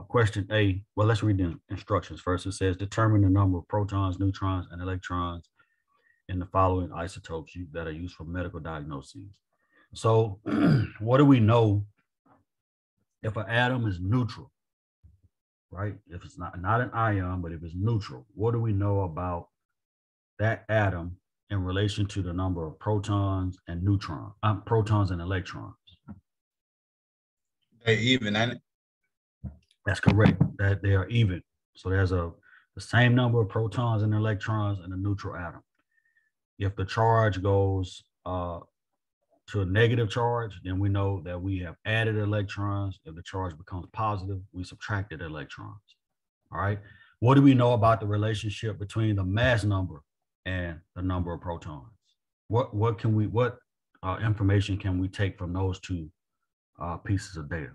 question A, well, let's read the instructions first. It says, determine the number of protons, neutrons, and electrons in the following isotopes that are used for medical diagnoses. So what do we know if an atom is neutral, right? If it's not an ion, but if it's neutral, what do we know about that atom in relation to the number of protons and neutrons, protons and electrons? They even, ain't it? That's correct, that they are even. So there's the same number of protons and electrons in a neutral atom. If the charge goes to a negative charge, then we know that we have added electrons. If the charge becomes positive, we subtracted electrons. All right. What do we know about the relationship between the mass number and the number of protons? What information can we take from those two pieces of data?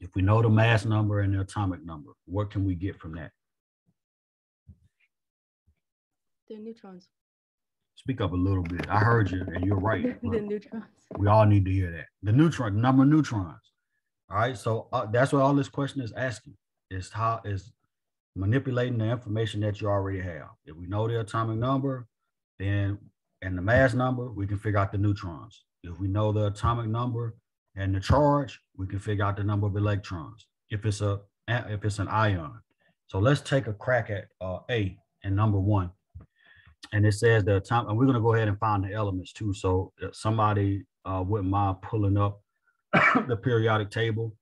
If we know the mass number and the atomic number, what can we get from that? The neutrons. Speak up a little bit. I heard you, and you're right. The neutrons. We all need to hear that. The number of neutrons. All right. So that's what all this question is asking. Is how is manipulating the information that you already have. If we know the atomic number, then and the mass number, we can figure out the neutrons. If we know the atomic number and the charge, we can figure out the number of electrons. If it's an ion. So let's take a crack at A and number 1. And it says the atomic, and we're going to go ahead and find the elements too. So if somebody wouldn't mind pulling up the periodic table,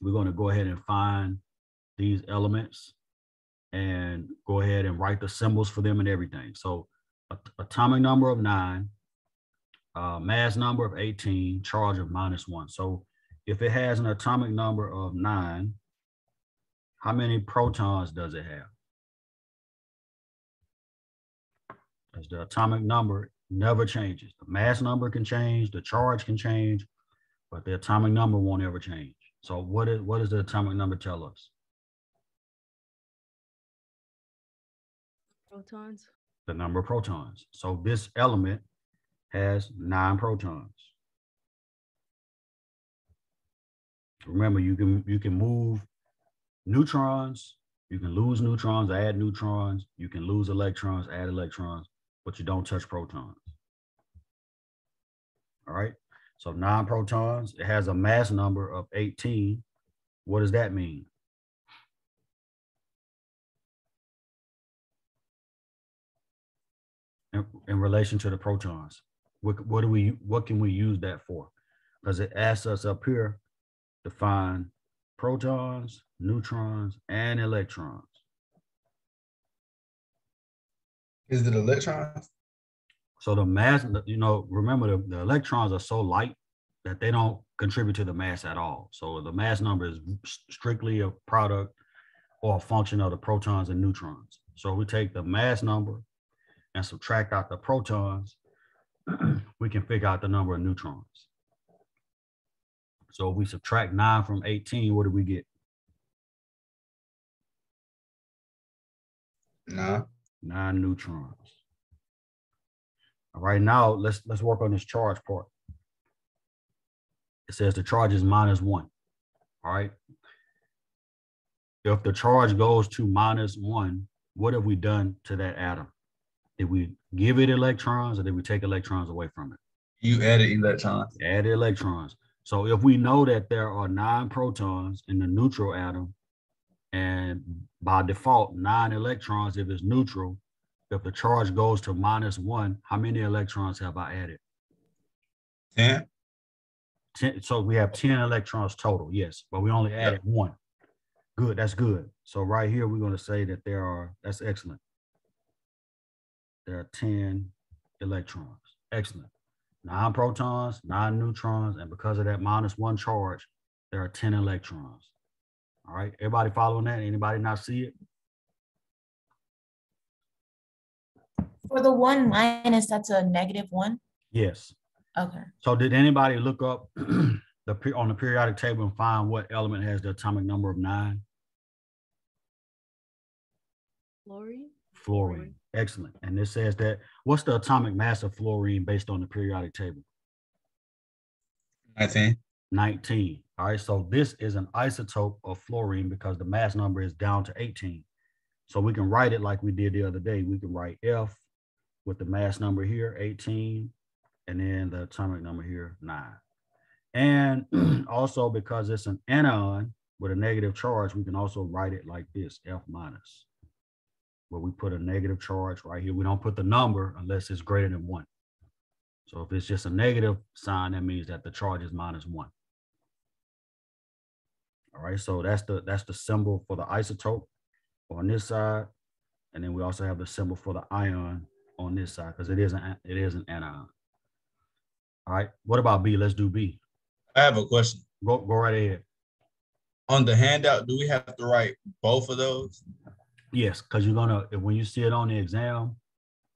we're going to go ahead and find these elements and go ahead and write the symbols for them and everything. So atomic number of 9, mass number of 18, charge of -1. So if it has an atomic number of 9, how many protons does it have? Because the atomic number never changes. The mass number can change, the charge can change, but the atomic number won't ever change. So what does the atomic number tell us? Protons. The number of protons. So this element has 9 protons. Remember, you can move neutrons, you can lose neutrons, add neutrons, you can lose electrons, add electrons, but you don't touch protons. All right. So 9 protons, it has a mass number of 18. What does that mean? In relation to the protons, what can we use that for? Because it asks us up here to find protons, neutrons, and electrons. Is it electrons? So the mass, remember the electrons are so light that they don't contribute to the mass at all. So the mass number is strictly a product or a function of the protons and neutrons. So we take the mass number and subtract out the protons, we can figure out the number of neutrons. So if we subtract 9 from 18, what do we get? 9 neutrons. All right, now let's work on this charge part. It says the charge is -1. All right. If the charge goes to -1, what have we done to that atom? Did we give it electrons or did we take electrons away from it? You added electrons. Added electrons. So if we know that there are 9 protons in the neutral atom, and by default, 9 electrons if it's neutral, if the charge goes to -1, how many electrons have I added? 10. 10. So we have 10 electrons total, yes, but we only added 1. Good, that's good. So right here, we're going to say that that's excellent. There are 10 electrons. Excellent. 9 protons, 9 neutrons, and because of that -1 charge, there are 10 electrons. All right, everybody following that? Anybody not see it? For the 1 minus, that's a -1? Yes. Okay. So did anybody look up on the periodic table and find what element has the atomic number of 9? Fluorine. Fluorine. Excellent. And this says that, what's the atomic mass of fluorine based on the periodic table? 19. 19. All right, so this is an isotope of fluorine because the mass number is down to 18. So we can write it like we did the other day. We can write F with the mass number here, 18, and then the atomic number here, 9. And also because it's an anion with a negative charge, we can also write it like this, F minus, where we put a negative charge right here. We don't put the number unless it's greater than 1. So if it's just a negative sign, that means that the charge is -1. All right, so that's the symbol for the isotope on this side, and then we also have the symbol for the ion on this side because it is an anion. All right, what about B? Let's do B. I have a question. Go right ahead. On the handout, do we have to write both of those? Yes, because you're gonna, when you see it on the exam,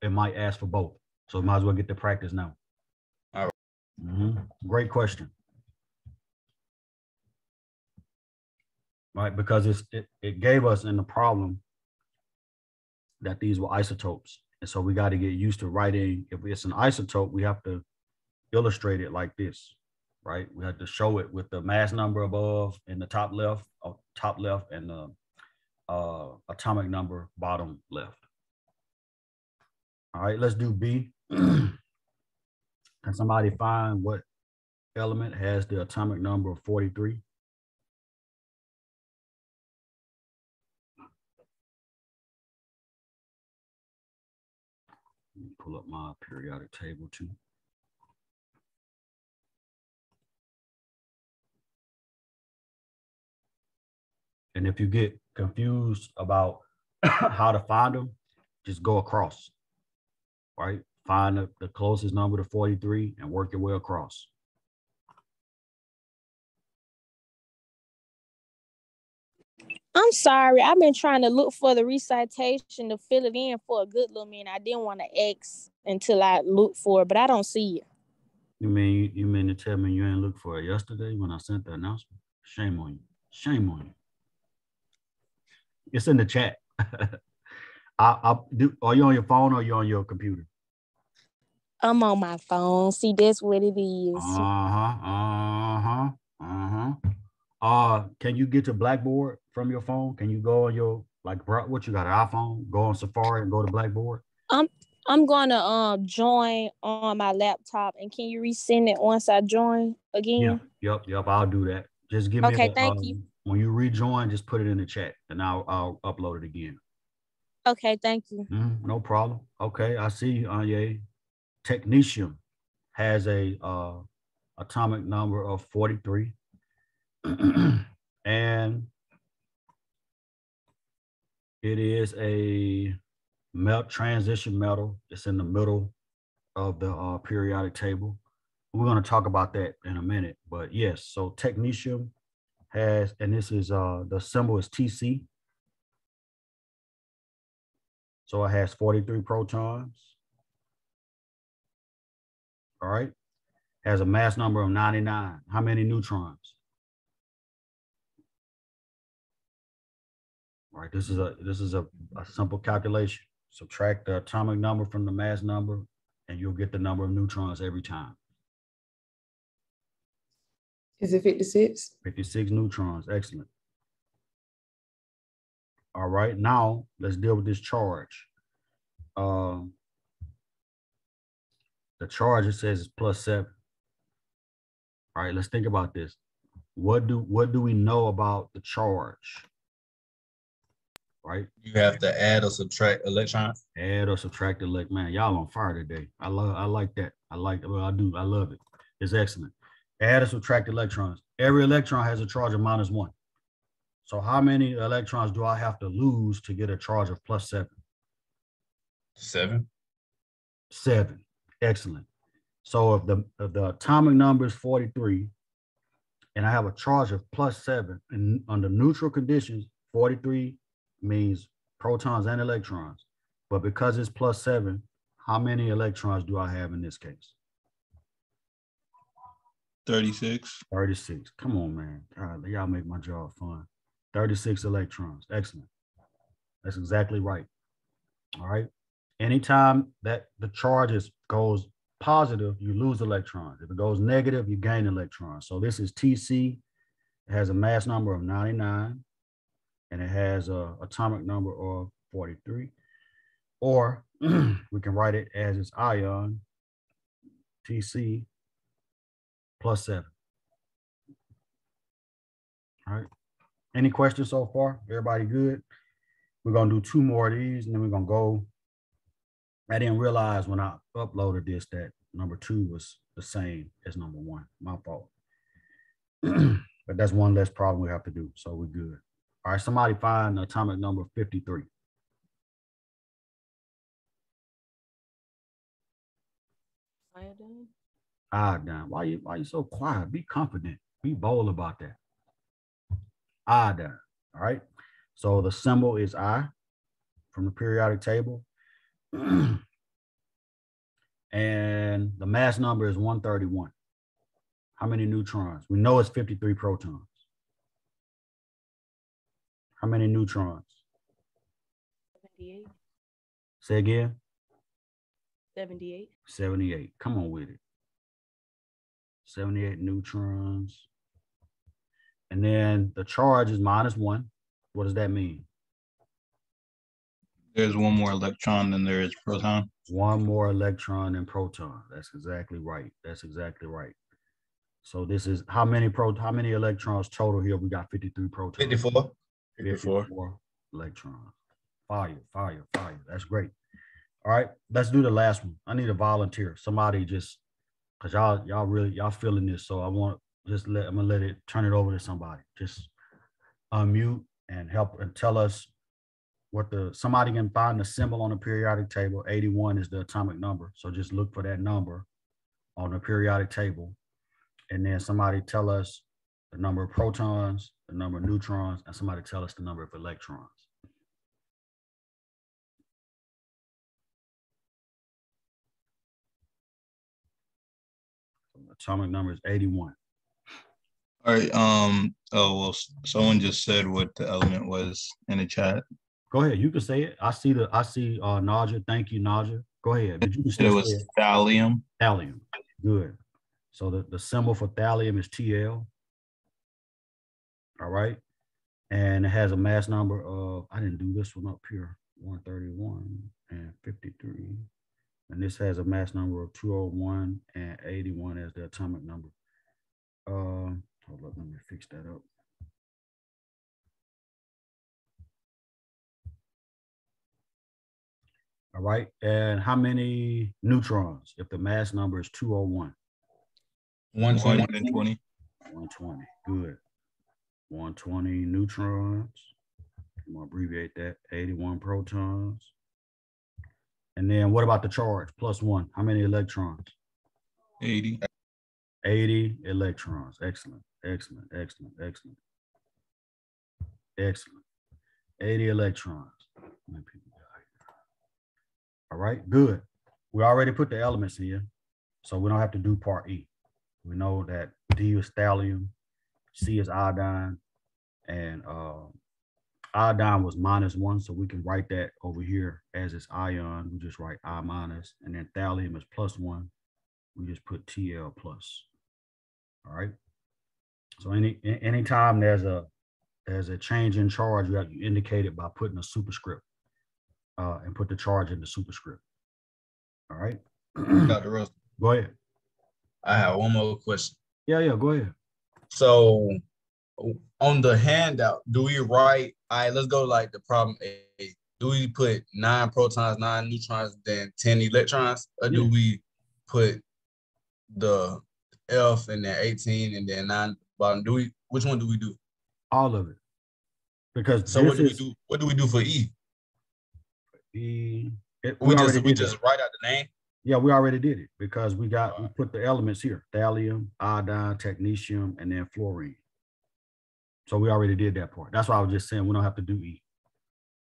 it might ask for both. So you might as well get the practice now. All right. Great question. Right, because it gave us in the problem that these were isotopes. And so we got to get used to writing, if it's an isotope, we have to illustrate it like this, right? We have to show it with the mass number above in the top left, and the atomic number bottom left. All right, let's do B. Can somebody find what element has the atomic number of 43? Let me pull up my periodic table too. And if you get confused about how to find them, just go across, right? Find the closest number to 43 and work your way across. I'm sorry. I've been trying to look for the recitation to fill it in for a good little minute. I didn't want to X until I look for it, but I don't see it. You mean to tell me you ain't look for it yesterday when I sent the announcement? Shame on you. Shame on you. It's in the chat. Are you on your phone or are you on your computer? I'm on my phone. See, that's what it is. Can you get to Blackboard from your phone? Can you go on your, like, what you got, an iPhone? Go on Safari and go to Blackboard? I'm gonna join on my laptop, and can you resend it once I join again? Yep. I'll do that. Just give me thank you. When you rejoin, just put it in the chat, and I'll upload it again. Okay, thank you. No problem. Okay, I see you, Anye. Technetium has a atomic number of 43, and it is a transition metal. It's in the middle of the periodic table. We're going to talk about that in a minute, but yes, so technetium has, and this is the symbol is TC. So it has 43 protons. All right. Has a mass number of 99. How many neutrons? All right. This is a simple calculation. Subtract the atomic number from the mass number, and you'll get the number of neutrons every time. Is it 56? 56 neutrons. Excellent. All right. Now let's deal with this charge. The charge, it says, is +7. All right, let's think about this. What do we know about the charge? Right? You have to add or subtract electrons. Add or subtract electrons. Man, y'all on fire today. I like that. I love it. It's excellent. Add or subtract electrons. Every electron has a charge of -1. So how many electrons do I have to lose to get a charge of +7? 7. 7. Excellent. So if the atomic number is 43, and I have a charge of +7, and under neutral conditions, 43 means protons and electrons. But because it's +7, how many electrons do I have in this case? 36. 36. Come on, man. God, y'all make my job fun. 36 electrons. Excellent. That's exactly right. All right. anytime that the charge goes positive, you lose electrons. If it goes negative, you gain electrons. So this is TC. It has a mass number of 99, and it has an atomic number of 43. Or we can write it as its ion, TC plus 7. All right. Any questions so far? Everybody good? We're going to do 2 more of these, and then we're going to go. I didn't realize when I uploaded this that number 2 was the same as number 1. My fault. But that's one less problem we have to do, so we're good. All right, somebody find the atomic number 53. Iodine. Iodine. Why you so quiet? Be confident. Be bold about that. Iodine. All right. So the symbol is I from the periodic table. And the mass number is 131. How many neutrons? We know it's 53 protons. How many neutrons? 78. Say again. 78. 78. Come on with it. 78 neutrons. And then the charge is -1. What does that mean? There's one more electron than there is proton. One more electron than proton. That's exactly right. That's exactly right. So this is how many electrons total here? We got 53 protons. 54. 54 electrons. Fire, fire, fire. That's great. All right, let's do the last one. I need a volunteer. Somebody just, cause y'all feeling this. So I'm gonna let it turn it over to somebody. Just unmute and help and tell us what somebody can find the symbol on the periodic table. 81 is the atomic number. So just look for that number on the periodic table. And then somebody tell us the number of protons, the number of neutrons, and somebody tell us the number of electrons. Atomic number is 81. All right. Oh well, someone just said what the element was in the chat. Go ahead. You can say it. I see Naja. Thank you, Naja. Go ahead. But you can It was thallium. Thallium. Good. So the symbol for thallium is TL. All right. And it has a mass number of, I didn't do this one up here, 131 and 53. And this has a mass number of 201 and 81 as the atomic number. Hold up, let me fix that up. All right, and how many neutrons if the mass number is 201? 120. 120, good. 120 neutrons. I'm gonna abbreviate that, 81 protons. And then what about the charge? +1, how many electrons? 80. 80 electrons, excellent, excellent, excellent, excellent. Excellent, 80 electrons. All right, good. We already put the elements in here, so we don't have to do part E. We know that D is thallium, C is iodine, and iodine was -1, so we can write that over here as its ion. We just write I-, and then thallium is +1. We just put TL+. All right. So anytime there's a change in charge, you have to indicate it by putting a superscript and put the charge in the superscript. All right. Dr. Rose, Go ahead. I have one more question. Yeah, go ahead. So on the handout, do we write, all right, let's go like the problem A. Do we put 9 protons, 9 neutrons, then 10 electrons? Or do we put the F and then 18 and then 9 bottom? Which one do we do? All of it. Because so what do we do? What do we do for E? We just write out the name? Yeah, we already did it because we put the elements here: thallium, iodine, technetium, and then fluorine. So we already did that part. That's why I was just saying we don't have to do E.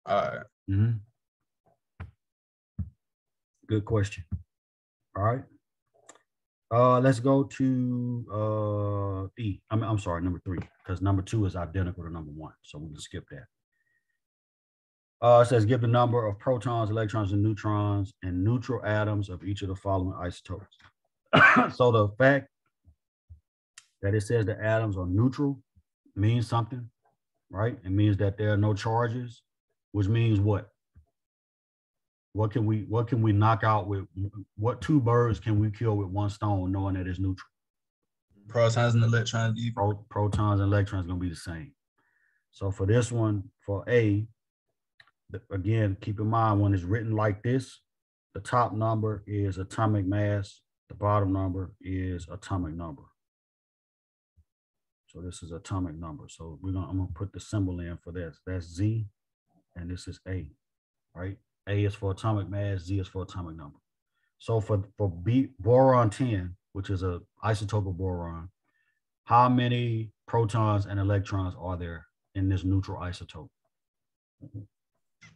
All right. Mm-hmm. Good question. All right. Let's go to E. I'm sorry, number 3, because number 2 is identical to number 1. So we can skip that. It says give the number of protons, electrons, and neutrons and neutral atoms of each of the following isotopes. So the fact that it says the atoms are neutral means something, right? It means that there are no charges, which means what? What can we knock out with, what two birds can we kill with one stone knowing that it's neutral? Protons and electrons. Protons and electrons gonna be the same. So for this one, for A, again, keep in mind when it's written like this, the top number is atomic mass, the bottom number is atomic number. So this is atomic number. So I'm gonna put the symbol in for this. That's Z, and this is A, right? A is for atomic mass, Z is for atomic number. So for boron 10, which is an isotope of boron, how many protons and electrons are there in this neutral isotope?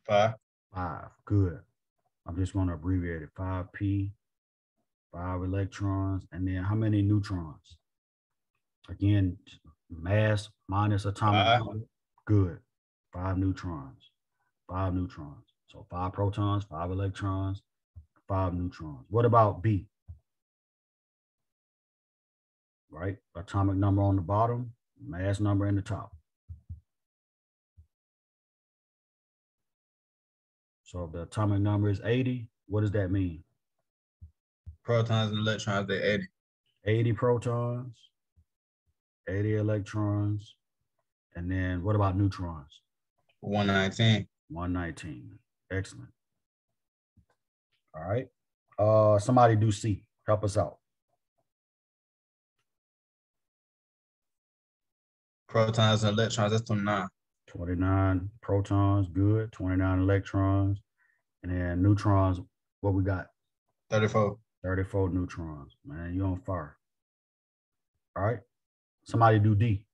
5. 5. Good. I'm just going to abbreviate it. 5p, 5 electrons, and then how many neutrons? Again, mass minus atomic number. Good. 5 neutrons. 5 neutrons. So 5 protons, 5 electrons, 5 neutrons. What about B? Right? Atomic number on the bottom, mass number in the top. So if the atomic number is 80, what does that mean? Protons and electrons, they're 80. 80 protons, 80 electrons, and then what about neutrons? 119. 119. Excellent. All right. Somebody do C. Help us out. Protons and electrons, that's 29. 29 protons, good. 29 electrons. And then neutrons, what we got? 34. 34 neutrons. Man, you're on fire. All right. Somebody do D.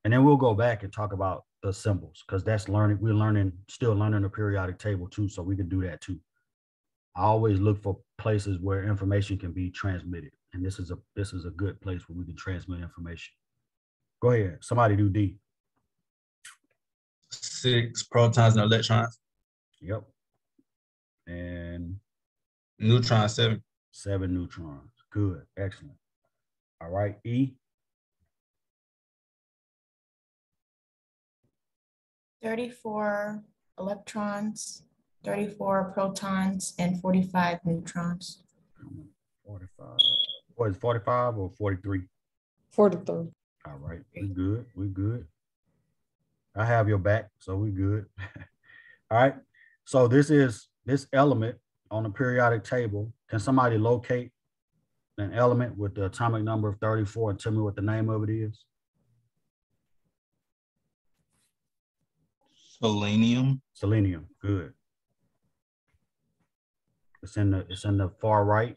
And then we'll go back and talk about the symbols, because that's learning. We're still learning the periodic table too, so we can do that too. I always look for places where information can be transmitted, and this is a good place where we can transmit information. Go ahead. Somebody do D. 6 protons and electrons. Yep. And Neutrons, 7. 7 neutrons. Good. Excellent. All right. E. 34 electrons, 34 protons, and 45 neutrons. 45. What is 45 or 43? 43. All right. We good. We good. I have your back, so we good. All right. So this element on the periodic table. Can somebody locate an element with the atomic number of 34 and tell me what the name of it is? Selenium. Selenium. Good. It's in the far right.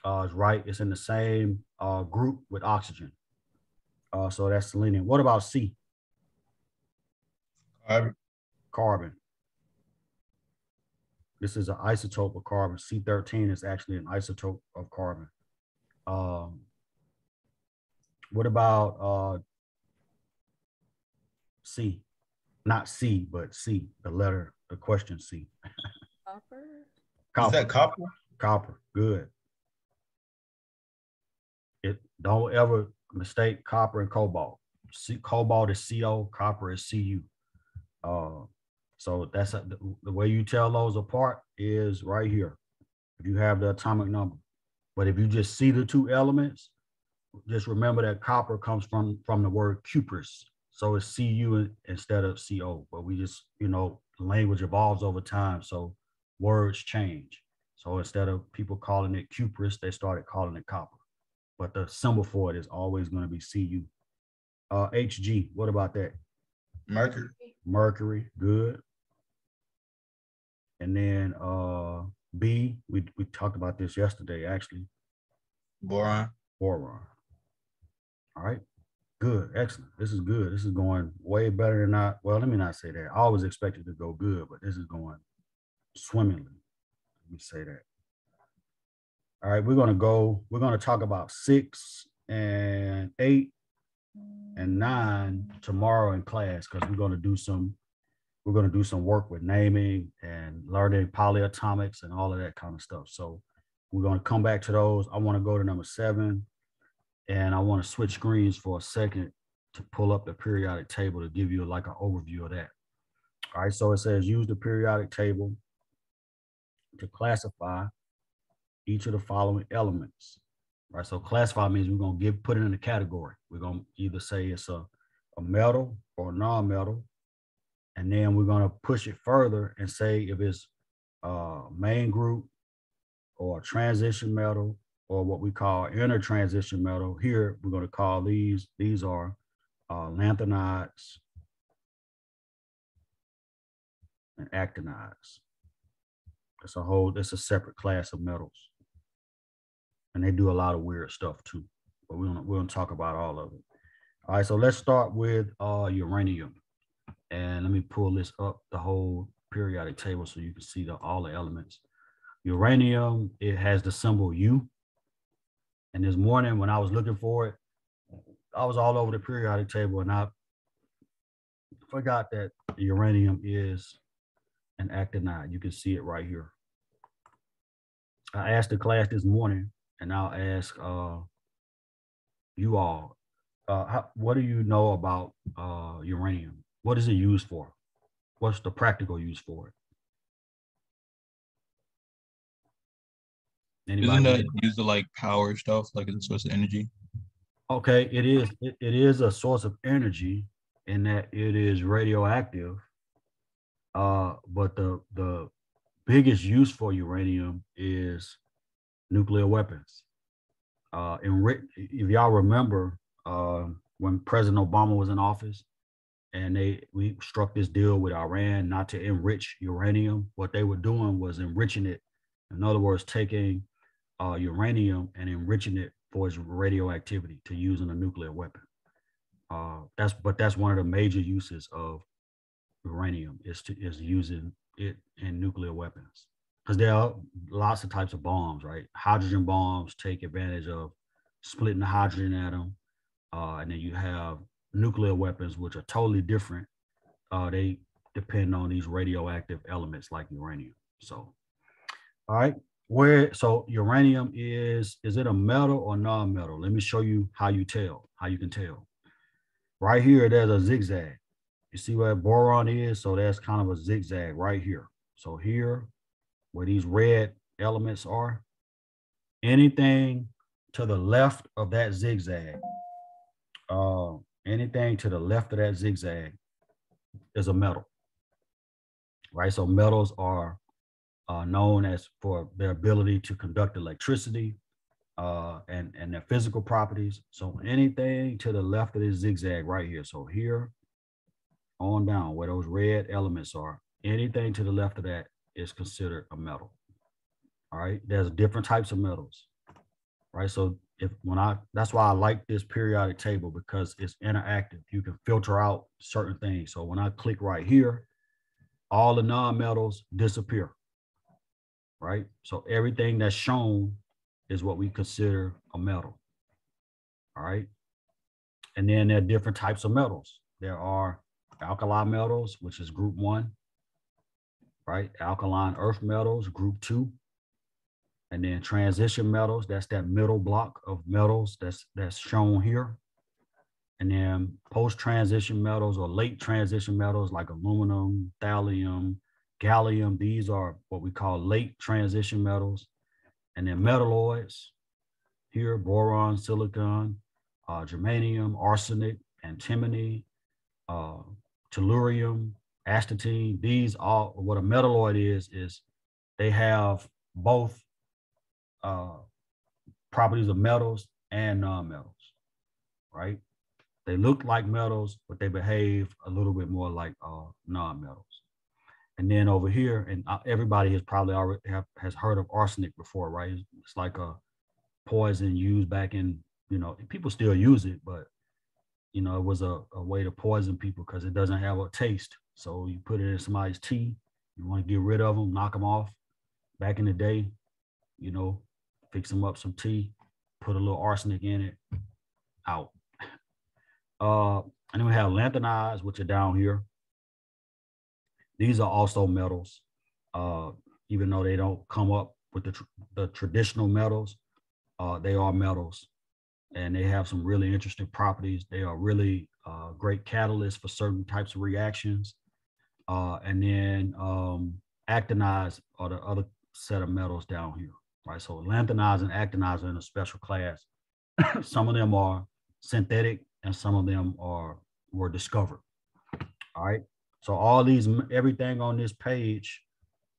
It's right. It's in the same group with oxygen. So that's selenium. What about C? Carbon. Carbon. This is an isotope of carbon. C13 is actually an isotope of carbon. What about C? Not C, but C, the question C. Copper. Copper. Is that copper? Copper. Good. Don't ever mistake copper and cobalt. Cobalt is CO, copper is Cu. So that's the way you tell those apart is right here. If you have the atomic number, but if you just see the two elements, just remember that copper comes from the word cuprous. So it's Cu instead of CO, but we just, language evolves over time. So words change. So instead of people calling it cuprous, they started calling it copper. But the symbol for it is always going to be Cu. Hg, what about that? Mercury. Mercury, good. And then B, we talked about this yesterday, actually. Boron. Boron. All right, good, excellent. This is good. This is going way better than well, let me not say that. I always expect it to go good, but this is going swimmingly. Let me say that. All right, we're going to talk about 6 and 8 and 9 tomorrow in class, because we're going to do some we're going to do some work with naming and learning polyatomics and all of that kind of stuff. So we're going to come back to those. I want to go to number 7, and I want to switch screens for a second to pull up the periodic table to give you like an overview of that. All right, so it says use the periodic table to classify each of the following elements. Right, so classify means we're going to put it in a category. We're going to either say it's a metal or a non-metal, and then we're going to push it further and say if it's main group or a transition metal or what we call inner transition metal. Here we're going to call these are lanthanides and actinides. It's a separate class of metals, and they do a lot of weird stuff too, but we're gonna talk about all of it. All right, so let's start with uranium, and let me pull this up, the whole periodic table, so you can see all the elements. Uranium, it has the symbol U, and this morning when I was looking for it, I was all over the periodic table, and I forgot that uranium is an actinide. You can see it right here. I asked the class this morning, and I'll ask you all, what do you know about uranium? What is it used for? What's the practical use for it? Isn't that used to like power stuff, like as a source of energy? Okay, it is. It is a source of energy in that it is radioactive. But the biggest use for uranium is nuclear weapons. If y'all remember, when President Obama was in office, and we struck this deal with Iran not to enrich uranium. What they were doing was enriching it. In other words, taking uranium and enriching it for its radioactivity to use in a nuclear weapon. That's one of the major uses of uranium is using it in nuclear weapons, because there are lots of types of bombs, right? Hydrogen bombs take advantage of splitting the hydrogen atom, and then you have nuclear weapons, which are totally different. They depend on these radioactive elements like uranium. So, all right, so uranium is it a metal or non-metal? Let me show you how you can tell. Right here, there's a zigzag. You see where boron is? So that's kind of a zigzag right here. So here, where these red elements are, anything to the left of that zigzag, anything to the left of that zigzag is a metal, right? So metals are known as for their ability to conduct electricity and their physical properties. So anything to the left of this zigzag right here, so here on down where those red elements are, anything to the left of that is considered a metal. All right, there's different types of metals, right? So that's why I like this periodic table, because it's interactive. You can filter out certain things. So when I click right here, all the non-metals disappear, right? So everything that's shown is what we consider a metal, all right? And then there are different types of metals. There are alkali metals, which is group 1, right? Alkaline earth metals, group 2. And then transition metals, that's that middle block of metals that's shown here. And then post-transition metals or late transition metals like aluminum, thallium, gallium, these are what we call late transition metals. And then metalloids, here, boron, silicon, germanium, arsenic, antimony, tellurium, astatine. These all, what a metalloid is they have both properties of metals and non-metals, right? They look like metals, but they behave a little bit more like non-metals. And then over here, and everybody has probably already has heard of arsenic before, right? It's like a poison used back in, people still use it, but it was a way to poison people because it doesn't have a taste. So you put it in somebody's tea, you want to get rid of them, knock them off. Back in the day, fix them up some tea, put a little arsenic in it, out. And then we have lanthanides, which are down here. These are also metals, even though they don't come up with the traditional metals. They are metals, and they have some really interesting properties. They are really great catalysts for certain types of reactions. And then actinides are the other set of metals down here, right? So lanthanides and actinides are in a special class. Some of them are synthetic, and some of them were discovered. All right. So all these, everything on this page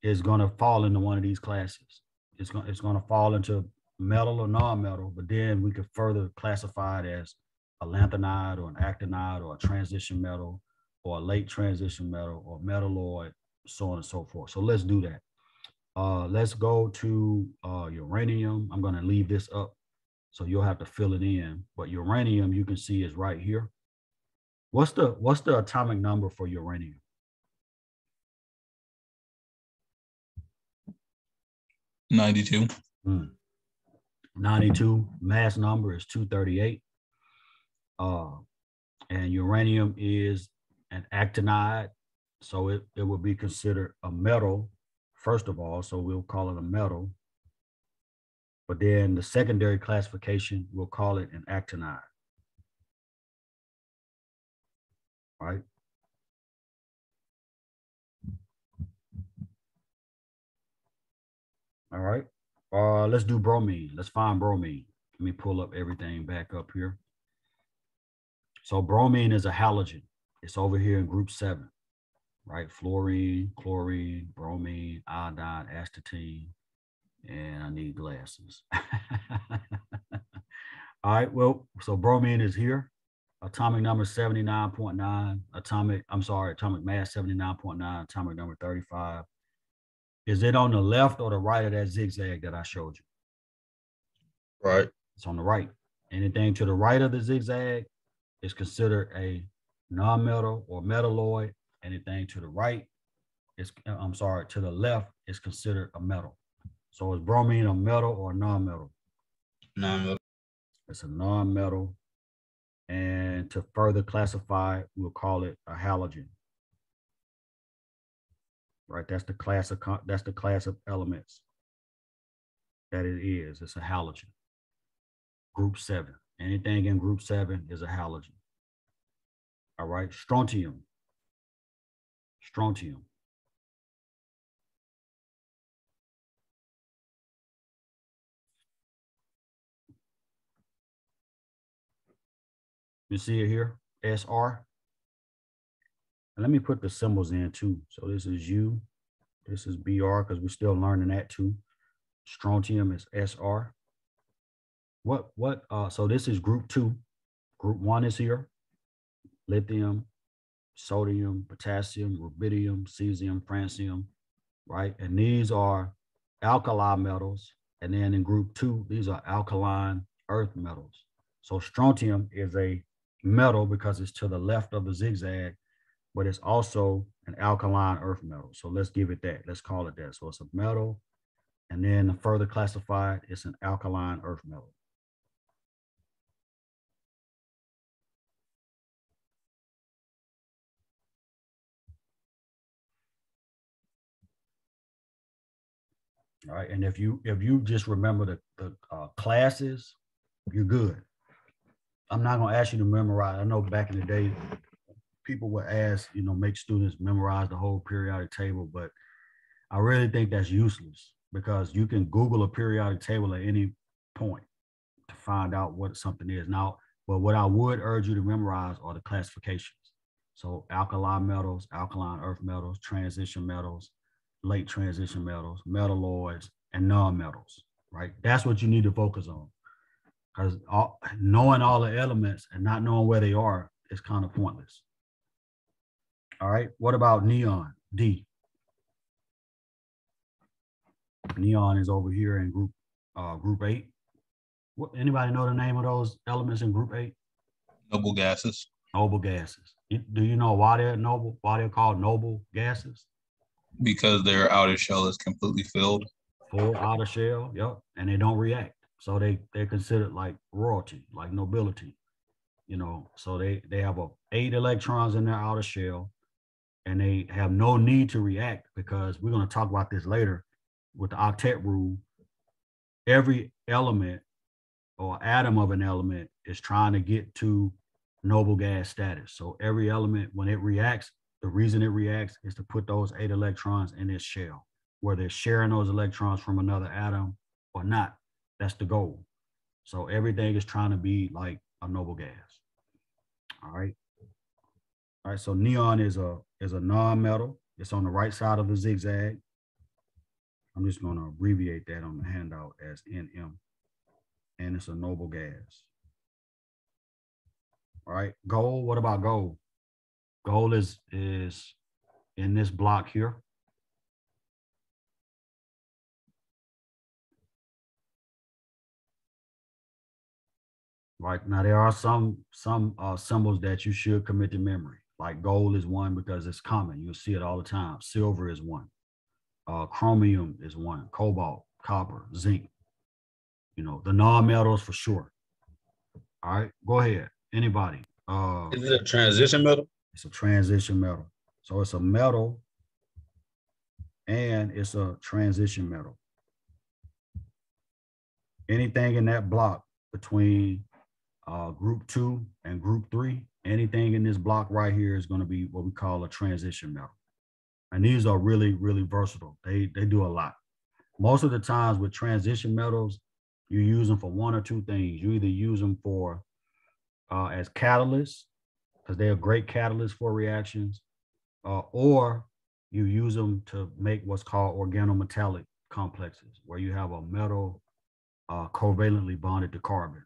is going to fall into one of these classes. It's going to fall into metal or non-metal, but then we could further classify it as a lanthanide or an actinide or a transition metal or a late transition metal or metalloid, so on and so forth. So let's do that. Let's go to uranium. I'm going to leave this up, so you'll have to fill it in. But uranium, you can see, is right here. What's the atomic number for uranium? $92. 92. Mass number is 238. And uranium is an actinide, so it would be considered a metal, first of all, so we'll call it a metal. But then the secondary classification, we'll call it an actinide. Right? All right. Let's do bromine. Let's find bromine. Let me pull up everything back up here. So bromine is a halogen. It's over here in group 7, right? Fluorine, chlorine, bromine, iodine, astatine, and I need glasses. All right, well, so bromine is here. Atomic number 79.9, atomic mass 79.9, atomic number 35. Is it on the left or the right of that zigzag that I showed you? Right. It's on the right. Anything to the right of the zigzag is considered a non-metal or metalloid. Anything to the right is, to the left is considered a metal. So is bromine a metal or non-metal? Non-metal. It's a non-metal. And to further classify, we'll call it a halogen. Right, that's the class of elements that it is. It's a halogen. Group 7. Anything in group 7 is a halogen. All right, strontium. Strontium. You see it here, SR. And let me put the symbols in too. So this is U, this is BR, because we're still learning that too. Strontium is SR. So this is group 2. Group 1 is here. Lithium, sodium, potassium, rubidium, cesium, francium, right? And these are alkali metals. And then in group 2, these are alkaline earth metals. So strontium is a metal because it's to the left of the zigzag, but it's also an alkaline earth metal. So let's give it that. Let's call it that. So it's a metal. And then to further classify it, it's an alkaline earth metal. All right, and if you just remember the classes, you're good. I'm not gonna ask you to memorize. I know back in the day, people would ask, make students memorize the whole periodic table, but I really think that's useless because you can Google a periodic table at any point to find out what something is. Now, but what I would urge you to memorize are the classifications. So alkali metals, alkaline earth metals, transition metals, late transition metals, metalloids, and non-metals, right? That's what you need to focus on, because knowing all the elements and not knowing where they are is kind of pointless. All right, what about neon, D? Neon is over here in group 8. Anybody know the name of those elements in group 8? Noble gases. Noble gases. Do you know why they're noble? Why they're called noble gases? Because their outer shell is completely filled. Full outer shell, yep, and they don't react. So they're considered like royalty, like nobility. So they have 8 electrons in their outer shell. and they have no need to react, because we're going to talk about this later with the octet rule. Every element or atom of an element is trying to get to noble gas status. So every element, when it reacts, the reason it reacts is to put those 8 electrons in its shell, whether it's sharing those electrons from another atom or not. That's the goal. So everything is trying to be like a noble gas. All right. All right. So neon is a non-metal. It's on the right side of the zigzag. I'm just going to abbreviate that on the handout as NM. And it's a noble gas. All right. Gold. What about gold? Gold is in this block here. Right. Now there are some symbols that you should commit to memory. Like gold is one because it's common. You'll see it all the time. Silver is one. Chromium is one. Cobalt, copper, zinc. You know, the non-metals for sure. All right. Go ahead. Anybody? Is it a transition metal? It's a transition metal. So it's a metal and it's a transition metal. Anything in that block between group 2 and group 3, anything in this block right here is going to be what we call a transition metal. And these are really, really versatile. They do a lot. Most of the times with transition metals, you use them for one or two things. You either use them for as catalysts, because they are great catalysts for reactions, or you use them to make what's called organometallic complexes, where you have a metal covalently bonded to carbon.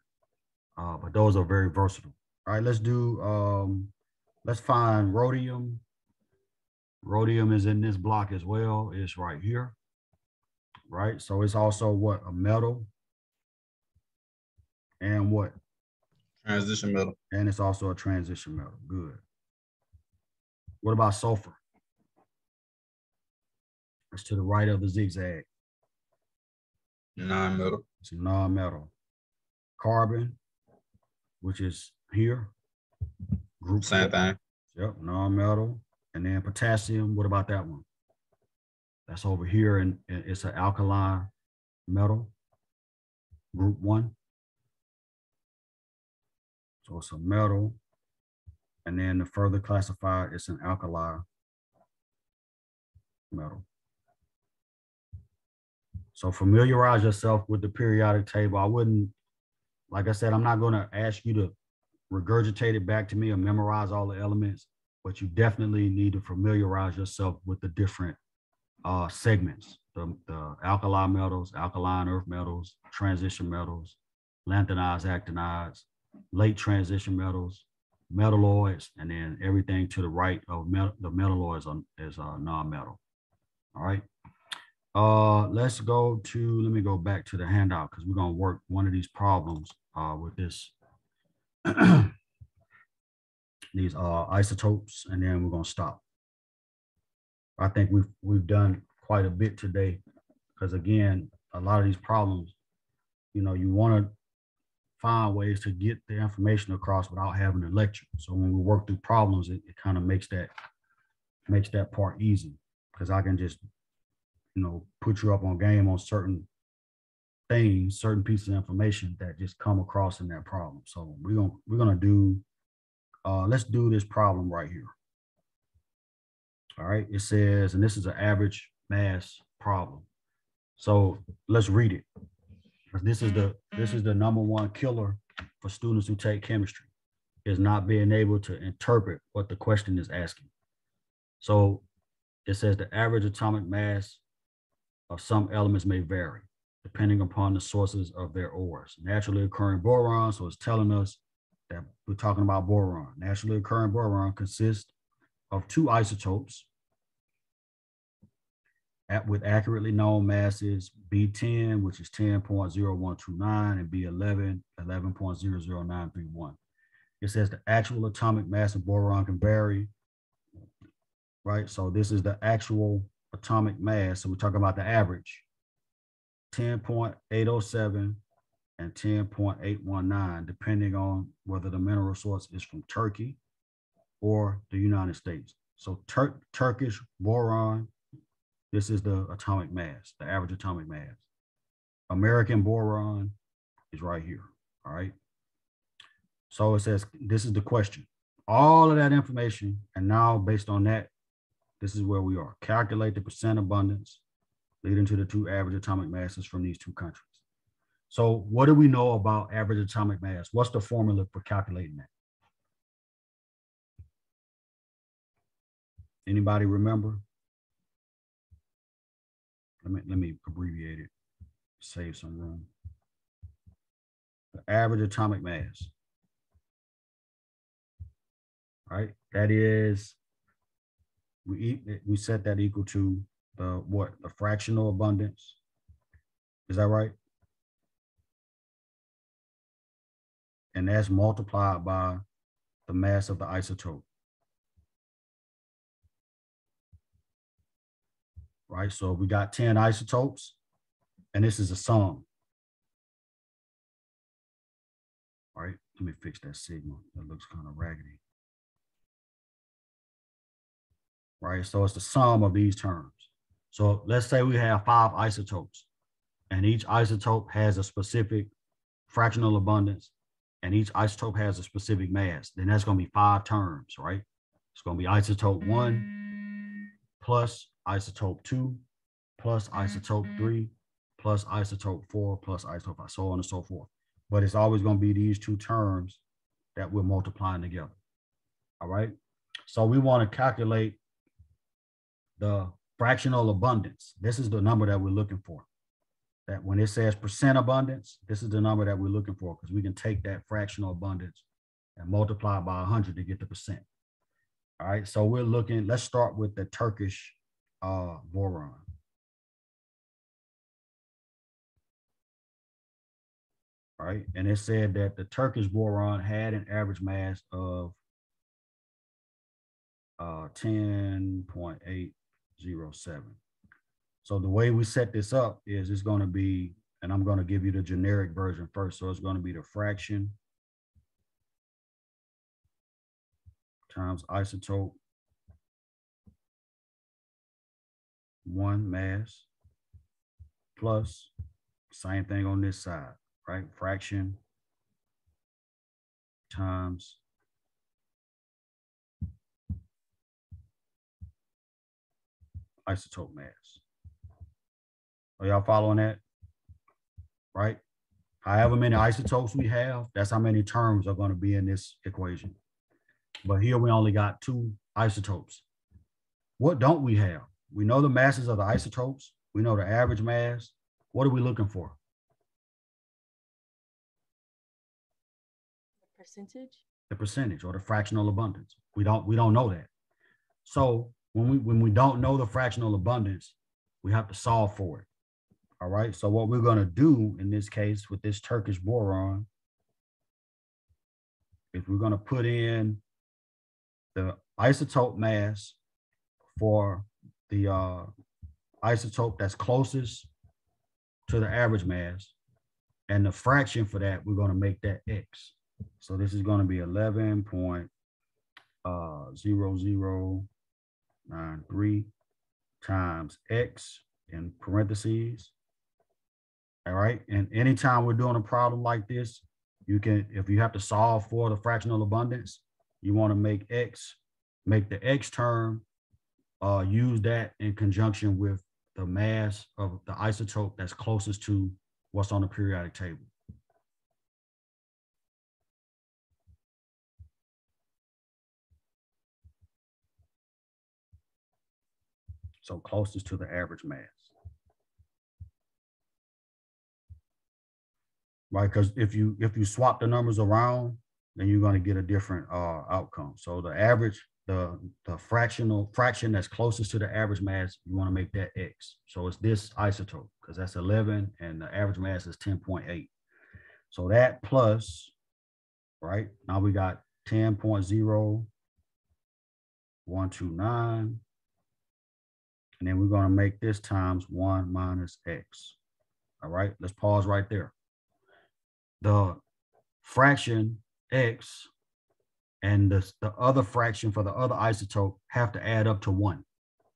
But those are very versatile. All right, let's find rhodium. Rhodium is in this block as well. It's right here, right? So it's also what? A metal and what? Transition metal. And it's also a transition metal. Good. What about sulfur? It's to the right of the zigzag. Non-metal. It's a non-metal. Carbon, which is here. Group Same thing. Yep, non-metal. And then potassium, what about that one? That's over here, and it's an alkaline metal, group 1. So it's a metal. And then to further classify, it's an alkali metal. So familiarize yourself with the periodic table. I wouldn't, like I said, I'm not going to ask you to regurgitate it back to me or memorize all the elements, but you definitely need to familiarize yourself with the different segments, the alkali metals, alkaline earth metals, transition metals, lanthanides, actinides, late transition metals, metalloids, and then everything to the right of the metalloids is non-metal. All right. Let me go back to the handout, because we're going to work one of these problems with this, these isotopes, and then we're going to stop. I think we've done quite a bit today, because again, a lot of these problems, you know, you want to find ways to get the information across without having to lecture. So when we work through problems, it kind of makes that part easy, because I can just, you know, put you up on game on certain things, certain pieces of information that just come across in that problem. So we're gonna do, let's do this problem right here. All right, it says, and this is an average mass problem. So let's read it, because this is the #1 killer for students who take chemistry, is not being able to interpret what the question is asking. So it says the average atomic mass of some elements may vary depending upon the sources of their ores. Naturally occurring boron, so it's telling us that we're talking about boron. Naturally occurring boron consists of 2 isotopes with accurately known masses, B10, which is 10.0129, and B11, 11.00931. It says the actual atomic mass of boron can vary, right? So this is the actual atomic mass. So we're talking about the average, 10.807 and 10.819, depending on whether the mineral source is from Turkey or the United States. So Turkish boron, this is the atomic mass, the average atomic mass. American boron is right here, all right? So it says, this is the question. All of that information, and now based on that, this is where we are. Calculate the percent abundance leading to the two average atomic masses from these two countries. So what do we know about average atomic mass? What's the formula for calculating that? Anybody remember? Let me abbreviate it, save some room. The average atomic mass, right? That is, we set that equal to the what? The fractional abundance. Is that right? And that's multiplied by the mass of the isotope. Right, so we got 10 isotopes, and this is a sum. All right, let me fix that signal. That looks kind of raggedy. Right, so it's the sum of these terms. So let's say we have 5 isotopes, and each isotope has a specific fractional abundance, and each isotope has a specific mass. Then that's going to be 5 terms, right? It's going to be isotope 1 plus isotope 2 plus isotope 3 plus isotope 4 plus isotope 5, so on and so forth. But it's always going to be these 2 terms that we're multiplying together. All right. So we want to calculate the fractional abundance. This is the number that we're looking for. That when it says percent abundance, this is the number that we're looking for, because we can take that fractional abundance and multiply it by 100 to get the percent. All right. So we're looking, let's start with the Turkish boron. All right, and it said that the Turkish boron had an average mass of 10.807. So the way we set this up is it's going to be, and I'm going to give you the generic version first. So it's going to be the fraction times isotope 1 mass plus same thing on this side, right? Fraction times isotope mass. Are y'all following that? Right? However many isotopes we have, that's how many terms are going to be in this equation. But here we only got 2 isotopes. What don't we have? We know the masses of the isotopes. We know the average mass. What are we looking for? Percentage? The percentage or the fractional abundance. We don't know that. So when we don't know the fractional abundance, we have to solve for it. All right. So what we're going to do in this case with this Turkish boron is we're going to put in the isotope mass for the isotope that's closest to the average mass, and the fraction for that, we're going to make that X. So this is going to be 11.0093 times X in parentheses. All right. And anytime we're doing a problem like this, you can, if you have to solve for the fractional abundance, you want to make X, make the X term, use that in conjunction with the mass of the isotope that's closest to what's on the periodic table. So closest to the average mass. Right, because if you swap the numbers around, then you're going to get a different outcome. So the average, the fraction that's closest to the average mass, you want to make that X. So it's this isotope, because that's 11 and the average mass is 10.8. So that plus, right, now we got 10.0129. And then we're going to make this times 1 minus X. All right, let's pause right there. The fraction X and the other fraction for the other isotope have to add up to 1.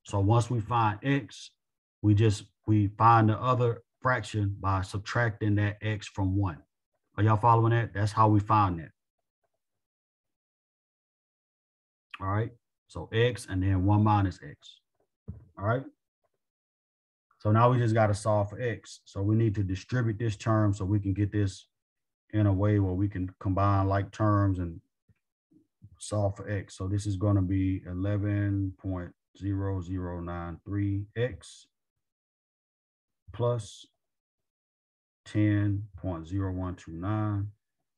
So once we find X, we find the other fraction by subtracting that X from 1. Are y'all following that? That's how we find that. All right. So X and then 1 minus X. All right. So now we just got to solve for X. So we need to distribute this term so we can get this in a way where we can combine like terms and solve for X. So this is going to be 11.0093X plus 10.0129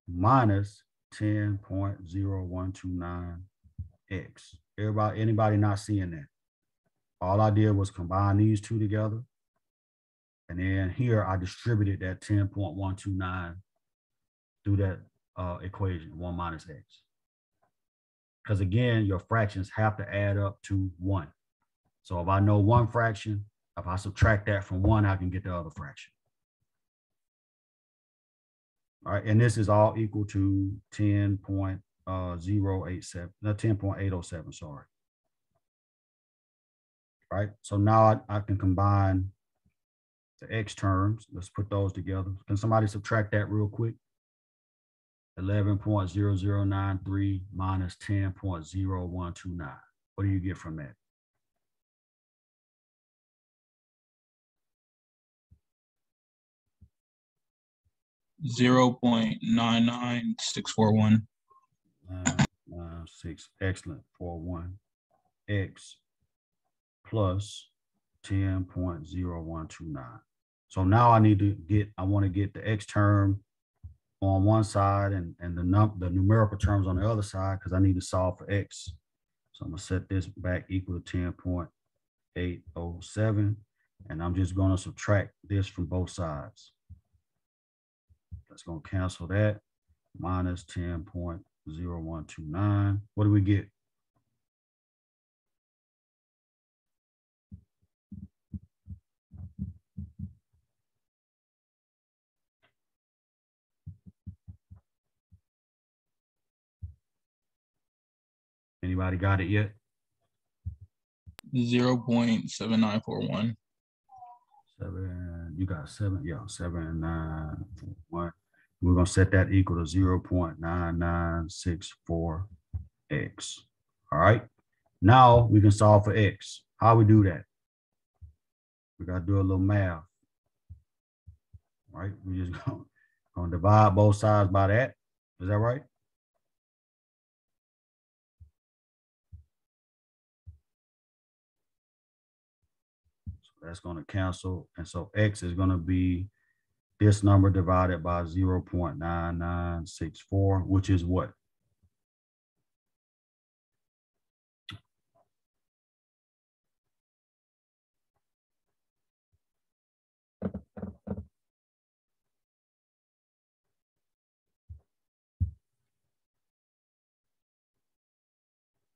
minus 10.0129X. Anybody not seeing that? All I did was combine these two together. And then here I distributed that 10.129 through that equation, 1 minus X. Because again, your fractions have to add up to 1. So if I know one fraction, if I subtract that from 1, I can get the other fraction. All right, and this is all equal to 10.807, sorry. Right, so now I can combine the X terms. Let's put those together. Can somebody subtract that real quick? 11.0093 minus 10.0129. What do you get from that? $0.99641. 996, excellent, 41 X plus 10.0129. So now I want to get the X term on one side and the numerical terms on the other side because I need to solve for X. So I'm gonna set this back equal to 10.807, and I'm just gonna subtract this from both sides. That's gonna cancel that, minus 10.0129. What do we get? Anybody got it yet? 0.7941. 7, you got 7, yeah, 7.941. We're gonna set that equal to 0.9964X. All right. Now we can solve for X. How we do that? We gotta do a little math. All right. We just gonna divide both sides by that. Is that right? That's going to cancel. And so X is going to be this number divided by 0.9964, which is what?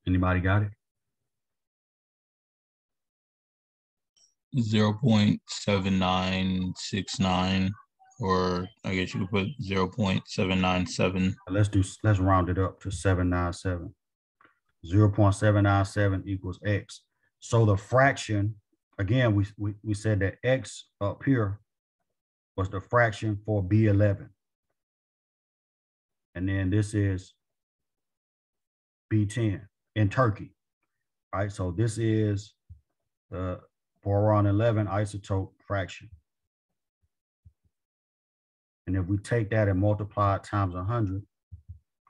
Anybody got it? 0.7969, or I guess you could put 0.797. Let's round it up to 797. 0.797 equals X. So the fraction, again, we said that X up here was the fraction for B11. And then this is B10 in Turkey. All right, so this is the boron 11 isotope fraction. And if we take that and multiply it times 100,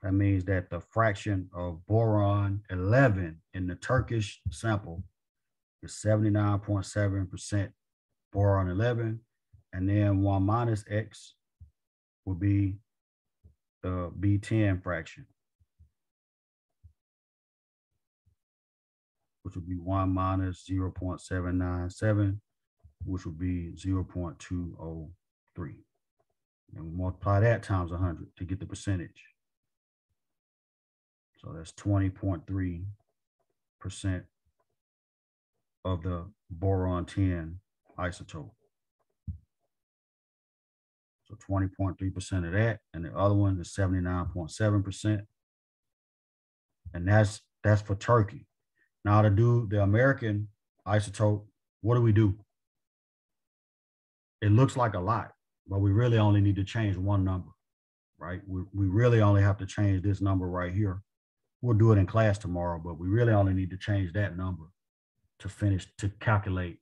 that means that the fraction of boron 11 in the Turkish sample is 79.7% boron 11. And then 1 minus X would be the B10 fraction, which would be 1 minus 0.797, which would be 0.203. And we multiply that times 100 to get the percentage. So that's 20.3% of the boron 10 isotope. So 20.3% of that, and the other one is 79.7%. And that's for Turkey. Now to do the American isotope, what do? It looks like a lot, but we really only need to change one number, right? We really only have to change this number right here. We'll do it in class tomorrow, but we really only need to change that number to calculate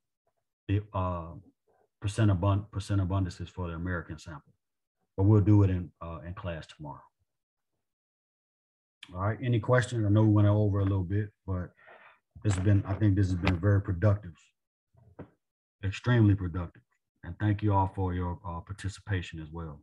the percent abundances for the American sample. But we'll do it in class tomorrow. All right, any questions? I know we went over a little bit, but I think this has been very productive, extremely productive. And thank you all for your participation as well.